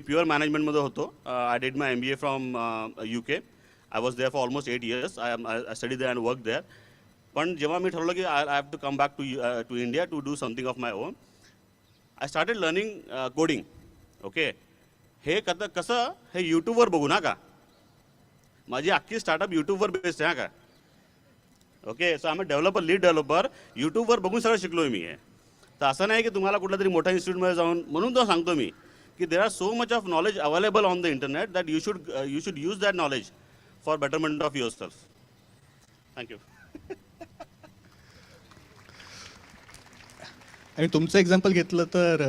Pure मॅनेजमेंटमध्ये होतो. I did my MBA from UK. I was there for almost 8 years. I study there and work there. पण जेव्हा मी ठरवलं की I have to come back to India to do something of my own, I started learning coding. Okay, हे कसं हे यूट्यूबवर बघू ना का, माझी अख्खी स्टार्टअप यूट्यूबवर बेस्ड आहे का. ओके, सो आम्ही डेव्हलपर, लीड डेव्हलपर यूट्यूबवर बघून सगळं शिकलो मी. आहे तर असं नाही की तुम्हाला कुठल्या तरी मोठ्या इन्स्टिट्यूटमध्ये जाऊन, म्हणून तो सांगतो मी की there are so much of knowledge available on the internet that you should use that knowledge for betterment of your self. Thank you. आणि तुमचं एक्झाम्पल घेतलं तर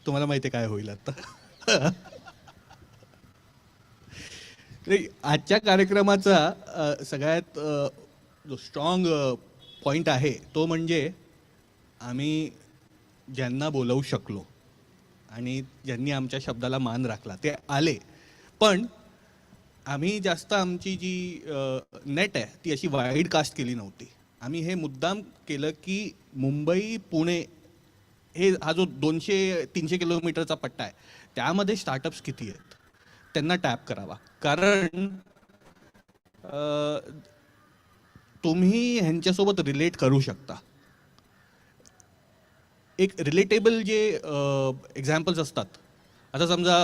तुम्हाला माहिती आहे काय होईल आता. आजच्या कार्यक्रमाचा सगळ्यात जो स्ट्रॉंग पॉईंट आहे तो म्हणजे आम्ही ज्यांना बोलवू शकलो आणि ज्यांनी आमच्या शब्दाला मान राखला ते आले. पण आम्ही जास्त आमची जी नेट आहे ती अशी वाईड कास्ट केली नव्हती. आम्ही हे मुद्दाम केलं की मुंबई पुणे हे हा जो 200-300 किलोमीटरचा पट्टा आहे त्यामध्ये स्टार्टअप्स किती आहेत त्यांना टॅप करावा. कारण तुम्ही ह्यांच्यासोबत रिलेट करू शकता. एक रिलेटेबल जे एक्झाम्पल्स असतात. आता समजा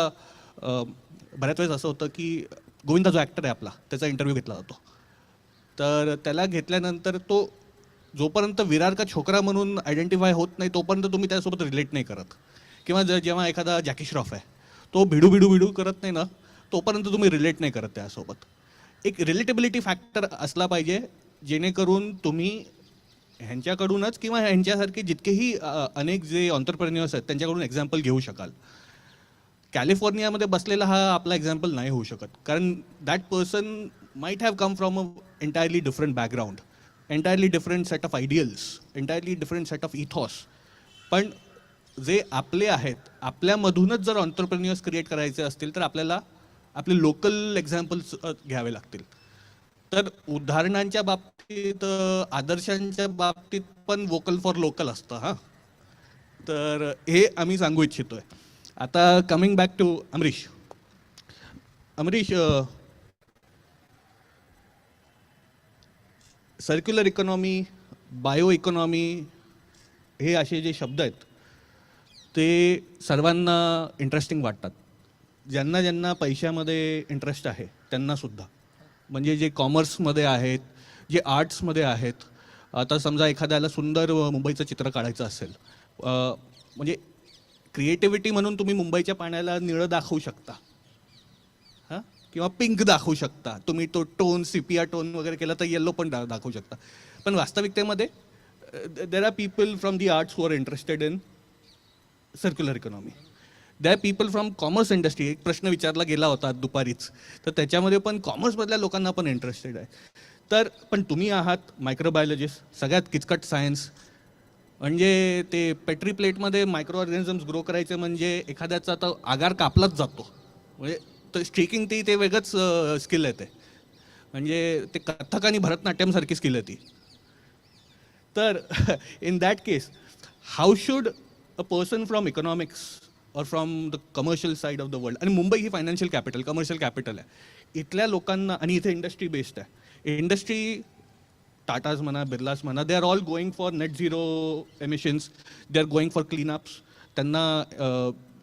बऱ्याच वेळेस असं होतं की गोविंदा जो ॲक्टर आहे आपला त्याचा इंटरव्ह्यू घेतला जातो. तर त्याला घेतल्यानंतर तो जोपर्यंत विरार का छोकरा म्हणून आयडेंटिफाय होत नाही तोपर्यंत तुम्ही त्यासोबत रिलेट नाही करत. किंवा जेव्हा एखादा जॅकी श्रॉफ आहे तो भिडू करत नाही ना तोपर्यंत तुम्ही रिलेट नाही करत त्यासोबत. एक रिलेटेबिलिटी फॅक्टर असला पाहिजे जेणेकरून तुम्ही ह्यांच्याकडूनच किंवा ह्यांच्यासारखे जितकेही अनेक जे ऑन्टरप्रेन्युअर्स आहेत त्यांच्याकडून एक्झाम्पल घेऊ शकाल. कॅलिफोर्नियामध्ये बसलेला हा आपला एक्झाम्पल नाही होऊ शकत. कारण that person might have come from a entirely different background, entirely different set of ideals, entirely different set of ethos. पण जे आपले आहेत आपल्यामधूनच जर ऑन्टरप्रेन्युअर्स क्रिएट करायचे असतील तर आपल्याला आपले लोकल एक्झाम्पल्स घ्यावे लागतील. तर उदाहरणांच्या बाबतीत आदर्शांच्या बाबतीत पण वोकल फॉर लोकल असतं. हां, तर हे आम्ही सांगू इच्छितो आहे. आता coming back to Amrish. Circular economy, bio economy हे असे जे शब्द आहेत ते सर्वांना इंटरेस्टिंग वाटतात. ज्यांना ज्यांना पैशामध्ये इंटरेस्ट आहे त्यांनासुद्धा. म्हणजे जे कॉमर्समध्ये आहेत, जे आर्ट्समध्ये आहेत. आता समजा एखाद्याला सुंदर मुंबईचं चित्र काढायचं असेल, म्हणजे क्रिएटिव्हिटी म्हणून तुम्ही मुंबईच्या पाण्याला निळं दाखवू शकता, हां, किंवा पिंक दाखवू शकता. तुम्ही तो टोन सिपिया टोन वगैरे केला तर येल्लो पण दाखवू शकता. पण वास्तविकतेमध्ये there are people from the arts who are interested in circular economy. There people from commerce industry. एक प्रश्न विचारला गेला होता दुपारीच, तर त्याच्यामध्ये पण कॉमर्समधल्या लोकांना पण इंटरेस्टेड आहे. तर पण तुम्ही आहात मायक्रोबायोलॉजिस्ट, सगळ्यात किचकट सायन्स. म्हणजे ते पेट्री प्लेटमध्ये मायक्रो ऑर्गॅनिझम्स ग्रो करायचे म्हणजे एखाद्याचा तर आगार कापलाच जातो. म्हणजे तर स्ट्रिकिंग ते वेगळंच स्किल आहे. ते म्हणजे ते कथ्थक आणि भरतनाट्यमसारखी स्किल आहे ती. तर in that case how should a person from economics or from the commercial side of the world, आणि मुंबई ही फायनान्शियल कॅपिटल, कमर्शियल कॅपिटल आहे, इथल्या लोकांना, आणि इथे इंडस्ट्री बेस्ड आहे. इंडस्ट्री टाटाज म्हणा, बिर्लास म्हणा, they are all going for net zero emissions, they are going for cleanups. त्यांना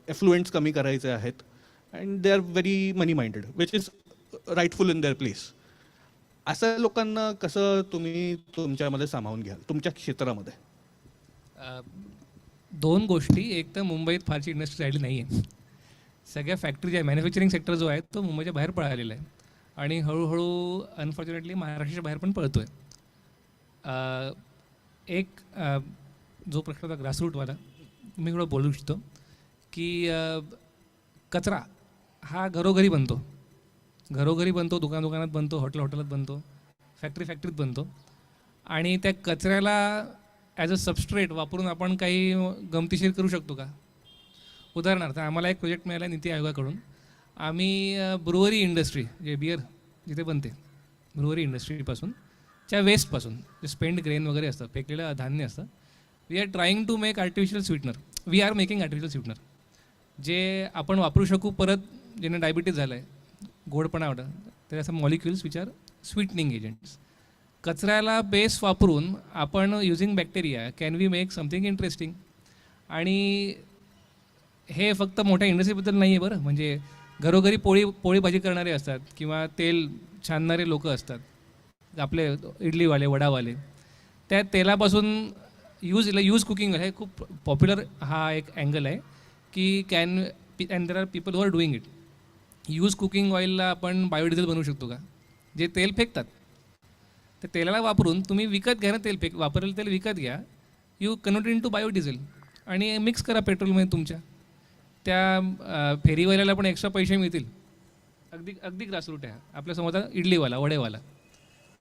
एफ्लुएंट्स कमी करायचे आहेत and they are very money minded, which is rightful in there place. अशा लोकांना कसं तुम्ही तुमच्यामध्ये सामावून घ्याल तुमच्या क्षेत्रामध्ये? दोन गोष्टी. एक तर मुंबईत फारशी इंडस्ट्री राहिली नाही आहे. सगळ्या फॅक्टरी ज्या मॅन्युफॅक्चरिंग सेक्टर जो आहे तो मुंबईच्या बाहेर पळालेला आहे आणि हळूहळू अनफॉर्च्युनेटली महाराष्ट्राच्या बाहेर पण पळतो आहे. एक जो प्रश्न होता ग्रासरूटवाला, मी थोडं बोलू इच्छितो की कचरा हा घरोघरी बनतो, दुकानात बनतो, हॉटेलात बनतो, फॅक्टरीत बनतो. आणि त्या कचऱ्याला ॲज अ सबस्ट्रेट वापरून आपण काही गमतीशीर करू शकतो का? उदाहरणार्थ आम्हाला एक प्रोजेक्ट मिळाला नीती आयोगाकडून. आम्ही ब्रुवरी इंडस्ट्री, जे बियर जिथे बनते, ब्रुवरी इंडस्ट्रीपासून च्या वेस्टपासून जे स्पेंड ग्रेन वगैरे असतं, फेकलेलं धान्य असतं, we are trying to make artificial sweetener. We are making artificial sweetener. जे आपण वापरू शकू परत, ज्यांना डायबिटीज झालं आहे, गोडपणा वाटतं, तर असं molecules which are sweetening agents. कचऱ्याला बेस वापरून आपण using bacteria can we make something interesting. आणि हे फक्त मोठ्या इंडस्ट्रीबद्दल नाही आहे बरं, म्हणजे घरोघरी पोळी भाजी करणारे असतात किंवा तेल छानणारे लोक असतात, आपले इडलीवाले वडावाले, त्या तेलापासून यूज कुकिंग हे खूप पॉप्युलर हा एक अँगल आहे की and there are people who are doing it. Use cooking ऑइलला आपण बायोडिझेल बनवू शकतो का? जे तेल फेकतात त्या तेलाला वापरून तुम्ही विकत घ्या ना, वापरलेलं तेल विकत घ्या, you convert into biodiesel आणि मिक्स करा पेट्रोलमध्ये तुमच्या. त्या फेरीवाल्याला पण एक्स्ट्रा पैसे मिळतील. अगदी ग्रासरूट आहे आपल्यासमोर इडलीवाला वडेवाला,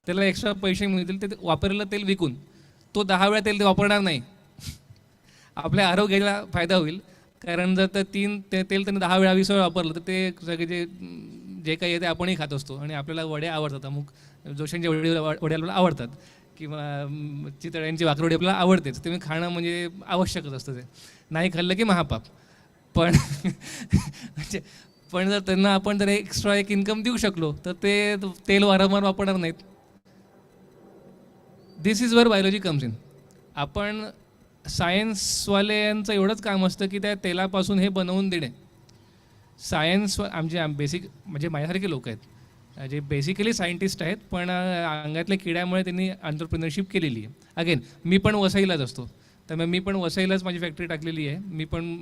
त्याला एक्स्ट्रा पैसे मिळतील ते वापरलेलं तेल विकून. तो 10 वेळा तेल ते वापरणार नाही. आपल्या आरोग्याला फायदा होईल, कारण जर ते तेल त्यांनी 10 वेळा 20 वेळा वापरलं तर ते सगळे जे काही आहे ते आपणही खात असतो आणि आपल्याला वडे आवडतात, अमुक जोशांचे वडे आपल्याला आवडतात किंवा चितळ्यांची भाकरवडी आपल्याला आवडतेच. ते मी खाणं म्हणजे आवश्यकच असतं, ते नाही खाल्लं की महापाप. पण म्हणजे पण जर त्यांना आपण जर एक्स्ट्रा एक इन्कम देऊ शकलो तर ते तेल वारंवार वापरणार नाहीत. दिस इज वर बायोलॉजी कम्स इन. आपण सायन्सवाल्यांचं एवढंच काम असतं की त्या तेलापासून हे बनवून देणे. सायन्स आमचे बेसिक म्हणजे माझ्यासारखे लोक आहेत जे बेसिकली सायंटिस्ट आहेत, पण अंगातल्या किड्यामुळे त्यांनी एंटरप्रेन्योरशिप केलेली आहे. अगेन मी पण वसईलाच असतो, त्यामुळे मी पण वसईलाच माझी फॅक्टरी टाकलेली आहे. मी पण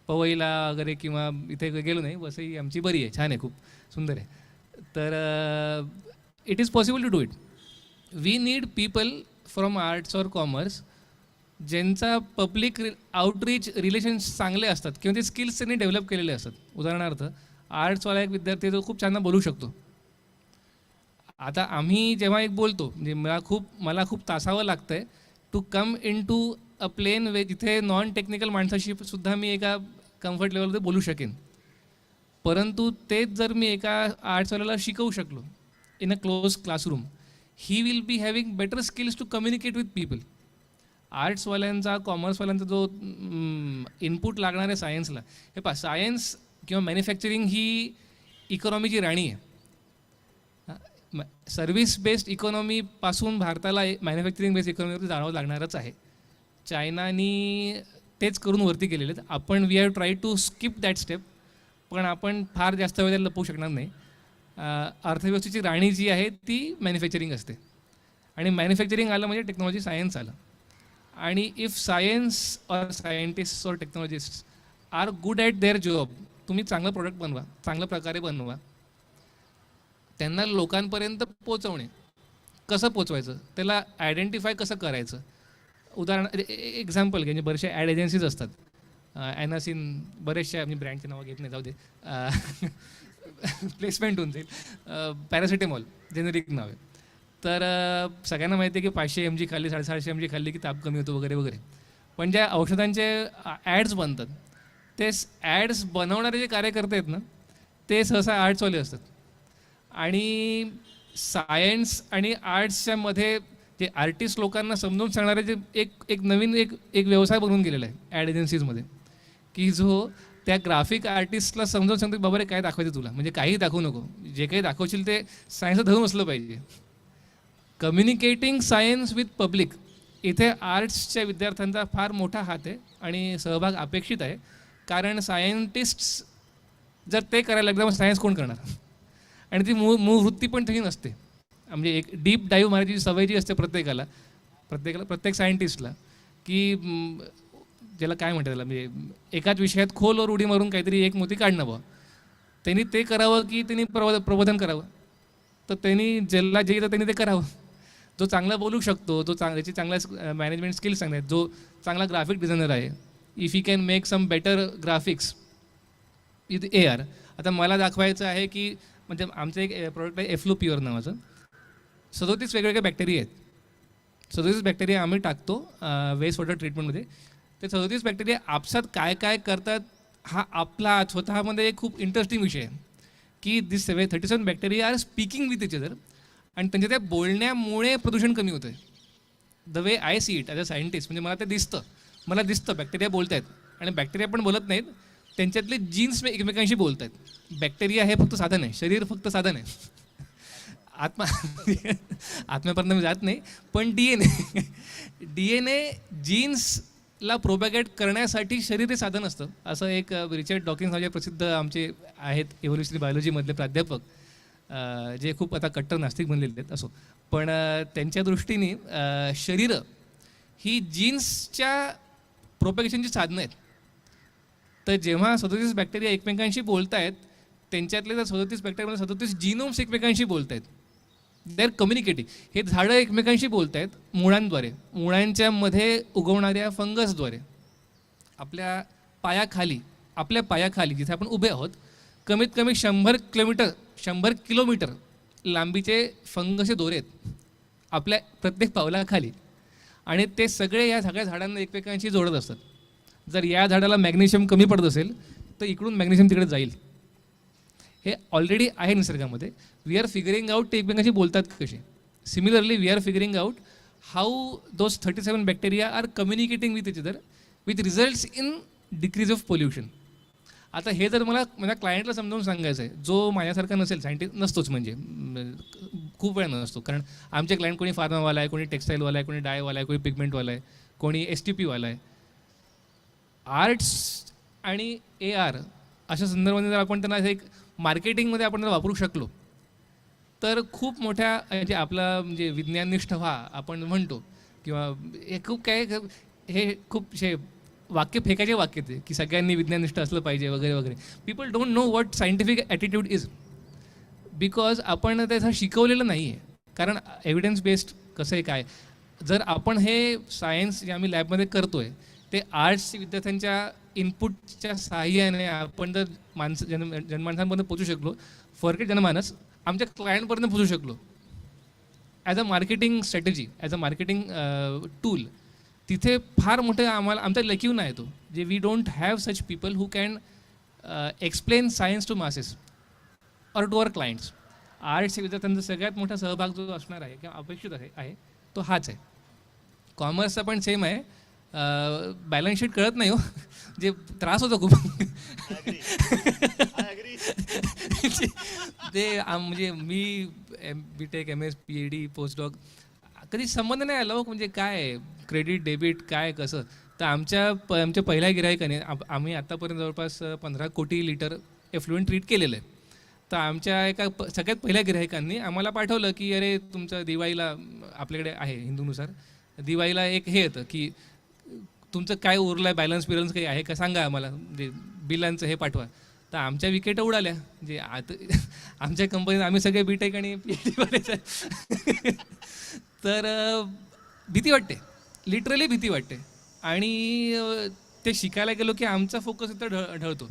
पवईला वगैरे किंवा इथे गेलो नाही. वसई आमची बरी आहे, छान आहे, खूप सुंदर आहे. तर it is possible to do it. We need people from arts और कॉमर्स ज्यांचा पब्लिक आउटरीच रिलेशन्स चांगले असतात किंवा ते स्किल्स त्यांनी डेव्हलप केलेले असतात. उदाहरणार्थ आर्ट्सवाला एक विद्यार्थी तो खूप छान बोलू शकतो. आता आम्ही जेव्हा एक बोलतो, म्हणजे मला खूप तासावं लागतं आहे to come into a plain way जिथे नॉन टेक्निकल माणसाशी सुद्धा मी एका कम्फर्ट लेवलवर बोलू शकेन. परंतु तेच जर मी एका आर्ट्सवाल्याला शिकवू शकलो in a close classroom, he will be having better skills to communicate with people. आर्ट्सवाल्यांचा कॉमर्सवाल्यांचा जो इनपुट लागणार आहे सायन्सला, हे पहा, सायन्स किंवा मॅन्युफॅक्चरिंग ही इकॉनॉमीची राणी आहे. सर्व्हिस बेस्ड इकॉनॉमीपासून भारताला मॅन्युफॅक्चरिंग बेस्ड इकॉनॉमीवर जाणवं लागणारच आहे. चायनानी तेच करून वरती गेलेले आहेत. आपण we have try to skip that step, पण आपण फार जास्त वेळ लपवू शकणार नाही. अर्थव्यवस्थेची राणी जी आहे ती मॅन्युफॅक्चरिंग असते, आणि मॅन्युफॅक्चरिंग आलं म्हणजे टेक्नॉलॉजी सायन्स आलं. आणि if science or scientist or technologist are good at their job, तुम्ही चांगलं प्रोडक्ट बनवा, चांगल्या प्रकारे बनवा, त्यांना लोकांपर्यंत पोचवणे. कसं पोचवायचं, त्याला आयडेंटिफाय कसं करायचं. एक्झाम्पल घ्या, म्हणजे बरेचसे ॲड एजन्सीज असतात. ॲनासिन, बरेचशा, मी ब्रँडचे नावं घेत नाही, जाऊ दे, प्लेसमेंट होऊन जाईल. पॅरासिटेमॉल जेनेरिक नाव आहे. तर सगळ्यांना माहिती आहे की 500 mg खाल्ली, 750 mg खाल्ली की ताप कमी होतो वगैरे वगैरे. पण ज्या औषधांचे ॲड्स बनतात, ते ॲड्स बनवणारे जे कार्यकर्ते आहेत ना, ते सहसा आर्ट्सवाले असतात. आणि सायन्स आणि आर्ट्सच्या मध्ये जे आर्टिस्ट लोकांना समजून सांगणारे जे एक नवीन एक व्यवसाय बनवून गेलेला आहे ॲड एजन्सीजमध्ये, की जो त्या ग्राफिक आर्टिस्टला समजावून सांगतो की बाबा रे काय दाखवायचं तुला, म्हणजे काही दाखवू नको, जे काही दाखवशील ते सायन्सला धरून असलं पाहिजे. कम्युनिकेटिंग सायन्स विथ पब्लिक, इथे आर्ट्सच्या विद्यार्थ्यांचा फार मोठा हात आहे आणि सहभाग अपेक्षित आहे. कारण सायंटिस्ट्स जर ते करायला लागलं मग सायन्स कोण करणार. आणि ती मूळ वृत्ती पण तशी नसते. म्हणजे एक डीप डाईव्ह मारायची सवय जी असते प्रत्येक सायंटिस्टला, की ज्याला काय म्हणतात त्याला, म्हणजे एकाच विषयात खोलवर उडी मारून काहीतरी एक मोती काढणं बा, त्यांनी ते करावं की त्यांनी प्रबोधन करावं. तर त्यांनी ज्याला जे येतं त्यांनी ते करावं. जो चांगला बोलू शकतो, जो ज्याची चांगला मॅनेजमेंट स्किल्स चांगले आहेत, जो चांगला ग्राफिक डिझायनर आहे, if you can make some better graphics with AR. आता मला दाखवायचं आहे की, म्हणजे आमचं एक प्रोडक्ट आहे एफ्लो प्युअर नावाचं. 37 वेगवेगळे बॅक्टेरिया आहेत. 37 बॅक्टेरिया आम्ही टाकतो वेस्ट वॉटर ट्रीटमेंटमध्ये. ते 37 बॅक्टेरिया आपसात काय काय करतात हा आपला स्वतःमध्ये एक खूप इंटरेस्टिंग विषय आहे. की this 37 bacteria are speaking with each other, आणि त्यांच्या त्या बोलण्यामुळे प्रदूषण कमी होतं आहे. The way I see it as a scientist, म्हणजे मला ते दिसतं बॅक्टेरिया बोलत आहेत. आणि बॅक्टेरिया पण बोलत नाहीत, त्यांच्यातले जीन्स एकमेकांशी बोलत आहेत. बॅक्टेरिया हे फक्त साधन आहे, शरीर फक्त साधन आहे. आत्मा आत्म्यापर्यंत मी जात नाही, पण DNA जीन्सला प्रोपॅगेट करण्यासाठी शरीर हे साधन असतं. असं एक रिचर्ड डॉकिन्स नावाचे प्रसिद्ध आमचे आहेत इव्होल्युशनरी बायोलॉजीमधले प्राध्यापक, जे खूप आता कट्टर नास्तिक बनलेले आहेत. असो, पण त्यांच्या दृष्टीने शरीरं ही जीन्सच्या प्रोपॅगेशनची साधनं आहेत. तर जेव्हा 37 बॅक्टेरिया एकमेकांशी बोलत आहेत, त्यांच्यातले जर 37 बॅक्टेरियामध्ये 37 जीनोम्स एकमेकांशी बोलत आहेत, दे आर कम्युनिकेटिंग. हे झाडं एकमेकांशी बोलत आहेत मुळांद्वारे, मुळांच्या मध्ये उगवणाऱ्या फंगसद्वारे. आपल्या पायाखाली जिथे आपण उभे आहोत, कमीत कमी 100 किलोमीटर लांबीचे फंगसचे दोरे आहेत आपल्या प्रत्येक पावलाखाली, आणि ते सगळे या सगळ्या झाडांना एकमेकांशी जोडत असतात. जर या झाडाला मॅग्नेशियम कमी पडत असेल तर इकडून मॅग्नेशियम तिकडे जाईल. हे ऑलरेडी आहे निसर्गामध्ये. वी आर फिगरिंग आउट ते एकमेकांशी बोलतात कसे. Similarly we are figuring out how those 37 bacteria are communicating with each other, with results in decrease of pollution. आता हे जर मला माझ्या क्लायंटला समजावून सांगायचं आहे, जो माझ्यासारखा नसेल, सायंटिस्ट नसतोच, म्हणजे खूप वेळा नसतो, कारण आमचे क्लायंट कोणी फार्मावाला आहे, कोणी टेक्स्टाईलवाला आहे, कोणी डायवाला आहे, कोणी पिगमेंटवाला आहे, कोणी STPवाला आहे. आर्ट्स आणि AR अशा संदर्भाने जर आपण त्यांना एक मार्केटिंगमध्ये आपण जर वापरू शकलो तर खूप मोठ्या, म्हणजे आपला म्हणजे विज्ञाननिष्ठ व्हा आपण म्हणतो, किंवा हे खूप काय, हे खूप शे वाक्य फेकायचे वाक्य ते, की सगळ्यांनी विज्ञाननिष्ठ असलं पाहिजे वगैरे वगैरे. People don't know what scientific attitude is, because आपण त्याचं शिकवलेलं नाही आहे. कारण एव्हिडन्स बेस्ड कसं आहे काय, जर आपण हे सायन्स जे आम्ही लॅबमध्ये करतो आहे ते आर्ट्सच्या विद्यार्थ्यांच्या इनपुटच्या सहाय्याने आपण जर जनमानसांपर्यंत पोचू शकलो, फॉरगेट जनमानस, आमच्या क्लायंटपर्यंत पोचू शकलो as a marketing strategy, as a marketing tool, तिथे फार मोठे आम्हाला आमचा लकीव आहे तो, जे we don't have such people who can explain science to masses or to our clients. आर्ट्सच्या विद्यार्थ्यांचा सगळ्यात मोठा सहभाग जो असणार आहे किंवा अपेक्षित आहे तो हाच आहे. कॉमर्सचा पण सेम आहे. बॅलन्स शीट कळत नाही हो, जे त्रास होतो खूप. ते म्हणजे मी BTech MS PhD पोस्टडॉक कधी संबंध नाही आला हो, म्हणजे काय क्रेडिट डेबिट काय कसं. तर आमच्या पहिल्या गिरायकाने आम्ही आत्तापर्यंत जवळपास 15 कोटी लिटर एफ्लुएंट ट्रीट केलेलं आहे. तर आमच्या एका सगळ्यात पहिल्या गिरायकांनी आम्हाला पाठवलं की अरे तुमचं दिवाळीला, आपल्याकडे आहे हिंदूनुसार दिवाळीला एक हे येतं की तुमचं काय उरलं आहे, बॅलन्स काही आहे का सांगा आम्हाला, म्हणजे बिलांचं हे पाठवा. तर आमच्या विकेट उडाल्या. म्हणजे आता आमच्या कंपनीत आम्ही सगळे BTech आणि PhD. तर भीती वाटते, लिटरली भीती वाटते. आणि ते शिकायला गेलो की आमचा फोकस इथं ढळतो.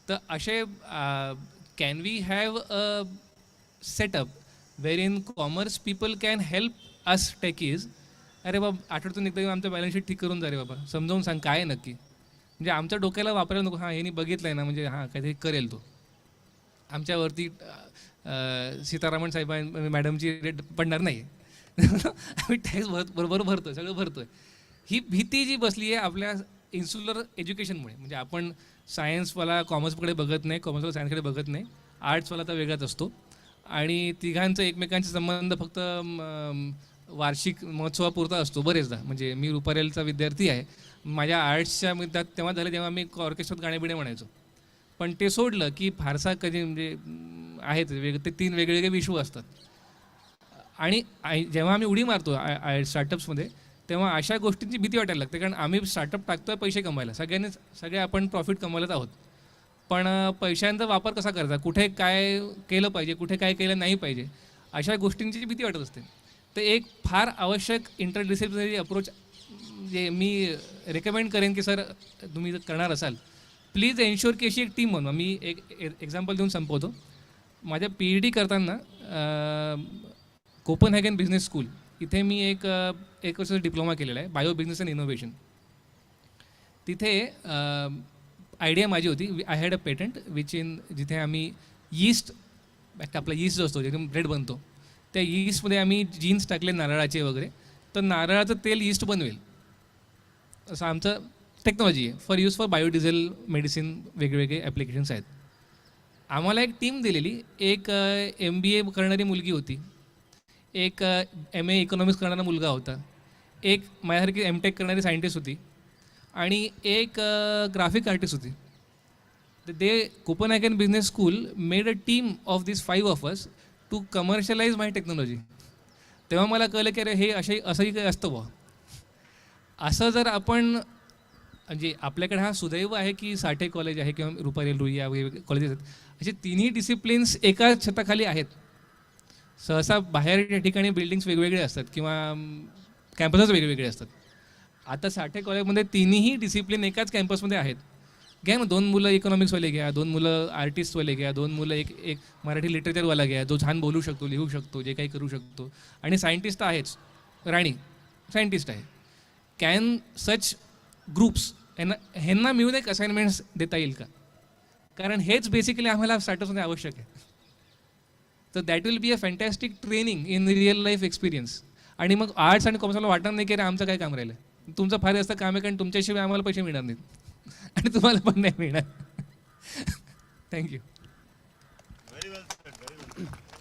तर असे can we have a setup wherein commerce people can help us techies. अरे बाबा, आठवड्यातून एकदा आमचं बॅलन्स शीट ठीक करून जा रे बाबा, समजावून सांग काय आहे नक्की. म्हणजे आमच्या डोक्याला वापरायला नको, हां ह्यानी बघितलं आहे ना, म्हणजे हां काहीतरी करेल तो. आमच्यावरती सीतारामन साहेब मॅडमची रेट पडणार नाही. आम्ही टॅक्स बरोबर भरतो आहे, सगळं भरतो आहे. ही भीती जी बसली आहे आपल्या इन्सुलर एज्युकेशनमुळे. म्हणजे आपण सायन्सवाला कॉमर्सकडे बघत नाही, कॉमर्सवाला सायन्सकडे बघत नाही, आर्ट्सवाला तर वेगळाच असतो. आणि तिघांचं एकमेकांचे संबंध फक्त वार्षिक महोत्सवापुरता असतो बरेचदा. म्हणजे मी रुपारेलचा विद्यार्थी आहे, माझ्या आर्ट्सच्या विद्यार्थी तेव्हा झाले जेव्हा मी ऑर्केस्ट्रात गाणे बिणे म्हणायचो. पण ते सोडलं की फारसा कधी म्हणजे आहेत ते 3 वेगवेगळे विश्व असतात. आणि जेव्हा आम्ही उडी मारतो स्टार्टअप्समध्ये, तेव्हा अशा गोष्टींची भीती वाटायला लागते. कारण आम्ही स्टार्टअप टाकतोय पैसे कमवायला, सगळे आपण प्रॉफिट कमवलेच आहोत. पण पैशांचा वापर कसा करायचा, कुठे काय केलं पाहिजे, कुठे काय केलं नाही पाहिजे, अशा गोष्टींची भीती वाटत असते. तर एक फार आवश्यक इंटरडिसिप्लिनरी अप्रोच जे मी रेकमेंड करेन की सर तुम्ही जर करणार असाल, प्लीज एन्श्युअर की अशी एक टीम बनवा. मी एक एक्झाम्पल देऊन संपवतो. माझ्या PhD करताना कोपनहॅगन बिझनेस स्कूल इथे मी एक वर्षाचा डिप्लोमा केलेला आहे, बायो बिझनेस अँड इनोव्हेशन. तिथे आयडिया माझी होती, I had a patent which in, जिथे आम्ही यीस्ट, आपला यीस्ट जो असतो एकदम ब्रेड बनतो, त्या यीस्टमध्ये आम्ही जीन्स टाकले नारळाचे वगैरे, तर नारळाचं तेल यीस्ट बनवेल असं आमचं टेक्नॉलॉजी आहे for use for biodiesel medicine वेगवेगळे ॲप्लिकेशन्स आहेत. आम्हाला एक टीम दिलेली, एक MBA करणारी मुलगी होती, एक MA इकॉनॉमिक्स करणारा मुलगा होता, एक माझ्यासारखी MTech करणारी सायंटिस्ट होती आणि एक ग्राफिक आर्टिस्ट होती. They Copenhagen business school made a team of this 5 of us to commercialise my technology. तेव्हा मला कळलं की अरे हे असंही काही असतं बुवा. असं जर आपण म्हणजे आपल्याकडे हा सुदैव आहे की साठे कॉलेज आहे किंवा रुपारेल रुईया वगैरे कॉलेजेस आहेत, असे तिन्ही डिसिप्लिन्स एका छताखाली आहेत. सहसा बाहेर या ठिकाणी बिल्डिंग्स वेगवेगळे असतात किंवा कॅम्पसच वेगवेगळे असतात. आता साठे कॉलेजमध्ये तिन्ही डिसिप्लिन एकाच कॅम्पसमध्ये आहेत. घ्या ना, 2 मुलं इकॉनॉमिक्सवाले घ्या, 2 मुलं आर्टिस्टवाले घ्या, 2 मुलं एक मराठी लिटरेचरवाला घ्या, जो छान बोलू शकतो, लिहू शकतो, जे काही करू शकतो, आणि सायंटिस्ट आहेच. राणी सायंटिस्ट आहे. कॅन सच ग्रुप्स ह्यांना मिळून एक असाइनमेंट्स देता येईल का? कारण हेच बेसिकली आम्हाला स्टार्टअप्समध्ये आवश्यक आहे. तर that will be a fantastic training in real life experience. आणि मग आर्ट्स आणि कॉमर्सला वाटणार नाही की अरे आमचं काय काम राहिलं. तुमचं फार जास्त काम आहे, कारण तुमच्याशिवाय आम्हाला पैसे मिळणार नाहीत आणि तुम्हाला पण नाही मिळणार. Thank you. Very well said, very well said.